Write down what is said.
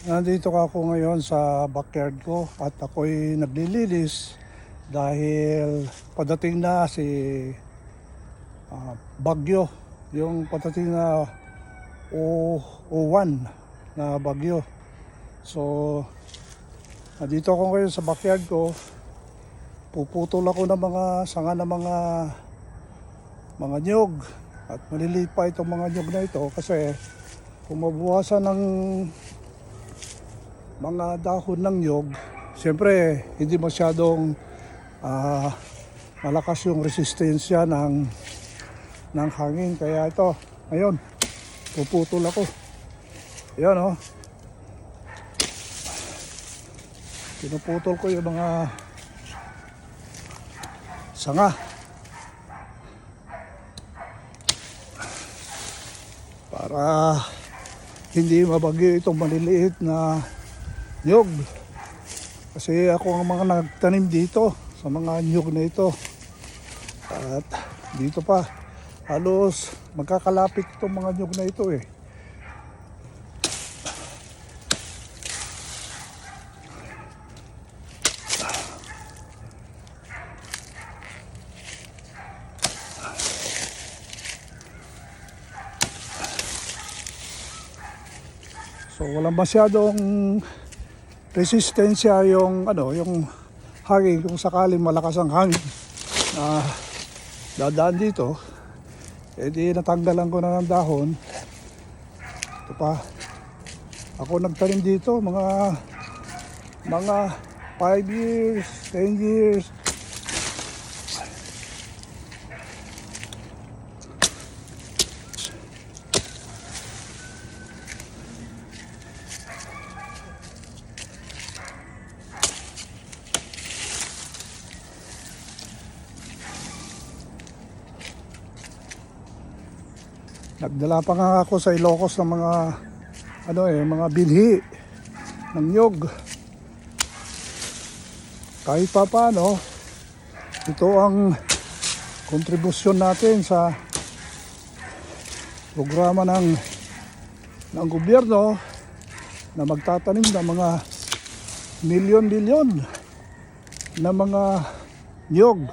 Nandito ako ngayon sa backyard ko at ako'y naglilinis dahil padating na si bagyo, yung padating na O1 na bagyo. So, nandito ako ngayon sa backyard ko, puputol ako ng mga sanga ng mga nyog at maliliit pa itong mga nyog na ito kasi kung mabuwasan ng mga dahon ng nyog, siyempre hindi masyadong malakas yung resistensya ng hangin. Kaya ito, ngayon, puputol ako. Ayan o. Pinuputol ko yung mga sanga. Para hindi mabagyo itong maliliit na nyog. Kasi ako ang mga nagtanim dito sa mga nyog na ito. At dito pa, halos magkakalapit itong mga nyog na ito eh. So walang masyadong resistensya yung yung hangin kung sakaling malakas ang hangin na dadaan dito, edi natanggalan ko na ng dahon. Ito pa, ako nagtanim dito mga 5 years, 10 years. Nagdala pa nga ako sa Ilocos ng mga mga binhi ng nyog. Kahit pa paano, ito ang kontribusyon natin sa programa ng gobyerno na magtatanim ng mga milyon-milyon na mga nyog.